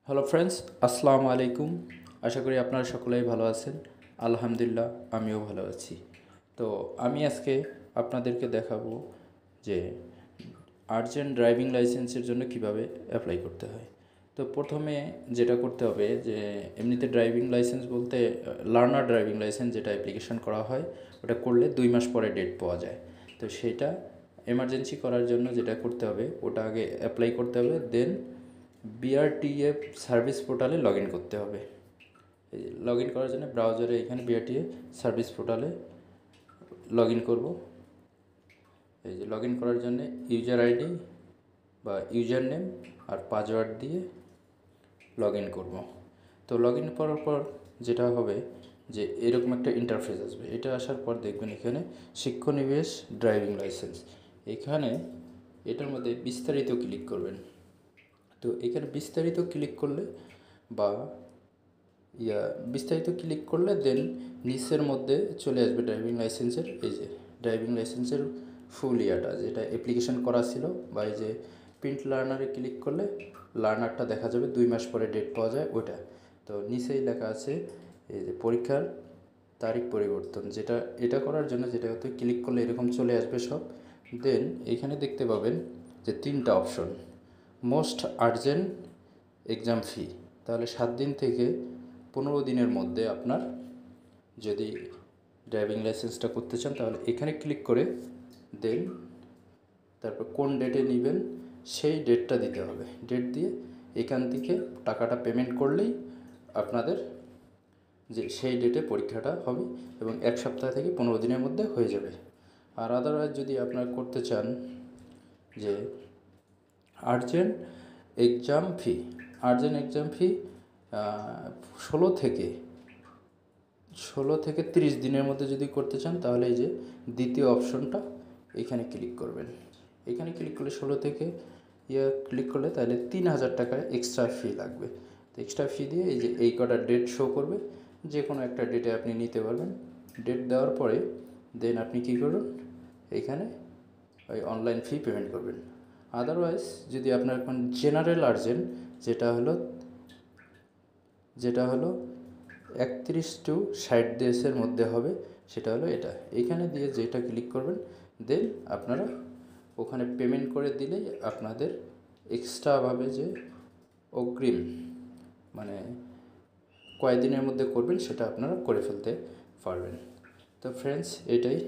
Hello friends, আসসালামু আলাইকুম। আশা করি আপনারা সকলেই ভালো আছেন। আলহামদুলিল্লাহ, আমিও ভালো আছি। তো আমি আজকে আপনাদেরকে দেখাবো যে আর্জেন্ট ড্রাইভিং লাইসেন্সের জন্য কিভাবে অ্যাপ্লাই করতে হয়। তো প্রথমে যেটা করতে হবে যে এমনিতে ড্রাইভিং লাইসেন্স বলতে লার্নার ড্রাইভিং লাইসেন্স যেটা অ্যাপ্লিকেশন করা হয়, ওটা করলে 2 মাস পরে ডেট পাওয়া যায়। তো সেটা এমার্জেন্সি করার জন্য যেটা করতে হবে, ওটা আগে অ্যাপ্লাই করতে হবে, দেন বিআরটিএ সার্ভিস পোর্টালে লগ ইন করতে হবে। এই লগ ইন করার জন্য ব্রাউজারে এখানে বিআরটিএ সার্ভিস পোর্টালে লগ ইন করবো। এই যে লগ ইন করার জন্য ইউজার আইডি বা ইউজার নেম আর পাসওয়ার্ড দিয়ে লগ ইন করবো। তো লগ ইন করার পর যেটা হবে যে এরকম একটা ইন্টারফেস আসবে। এটা আসার পর দেখবেন এখানে শিক্ষানিবেশ ড্রাইভিং লাইসেন্স, এখানে এটার মধ্যে বিস্তারিত ক্লিক করবেন। তো এখানে বিস্তারিত ক্লিক করলে বা বিস্তারিত ক্লিক করলে দেন নিচের মধ্যে চলে আসবে ড্রাইভিং লাইসেন্সের, এই যে ড্রাইভিং লাইসেন্সের ফুল ইয়াটা যেটা অ্যাপ্লিকেশন করা ছিল, বা এই যে প্রিন্ট লার্নারে ক্লিক করলে লার্নারটা দেখা যাবে, 2 মাস পরে ডেট পাওয়া যায় ওইটা। তো নিচেই লেখা আছে এই যে পরীক্ষার তারিখ পরিবর্তন, যেটা এটা করার জন্য যেটা হতে ক্লিক করলে এরকম চলে আসবে সব। দেন এইখানে দেখতে পাবেন যে 3টা অপশন, মোস্ট আর্জেন্ট, এক্সাম ফি। তাহলে 7 দিন থেকে 15 দিনের মধ্যে আপনার যদি ড্রাইভিং লাইসেন্সটা করতে চান তাহলে এখানে ক্লিক করে দেন তারপর কোন ডেটে নেবেন সেই ডেটটা দিতে হবে। ডেট দিয়ে এখান থেকে টাকাটা পেমেন্ট করলেই আপনাদের যে সেই ডেটে পরীক্ষাটা হবে এবং 1 সপ্তাহ থেকে 15 দিনের মধ্যে হয়ে যাবে। আর আদারওয়াইজ যদি আপনারা করতে চান যে আর্জেন্ট এক্সাম ফি, আর্জেন্ট এক্সাম ফি 16 থেকে 30 দিনের মধ্যে যদি করতে চান তাহলে এই যে দ্বিতীয় অপশনটা এখানে ক্লিক করবেন। এখানে ক্লিক করলে 16 থেকে ক্লিক করলে তাহলে 3000 টাকা এক্সট্রা ফি লাগবে। তো এক্সট্রা ফি দিয়ে এই যে এই কটা ডেট শো করবে, যে কোনো একটা ডেটে আপনি নিতে পারবেন। ডেট দেওয়ার পরে দেন আপনি কী করবেন, এইখানে ওই অনলাইন ফি পেমেন্ট করবেন। আদারওয়াইজ যদি আপনার এখন জেনারেল আর্জেন্ট যেটা হলো 31 টু 60 ডেজের মধ্যে হবে, সেটা হলো এটা। এইখানে দিয়ে যেটা ক্লিক করবেন দেন আপনারা ওখানে পেমেন্ট করে দিলেই আপনাদের এক্সট্রাভাবে যে অগ্রিম মানে কয়দিনের মধ্যে করবেন সেটা আপনারা করে ফেলতে পারবেন। তো ফ্রেন্ডস, এটাই।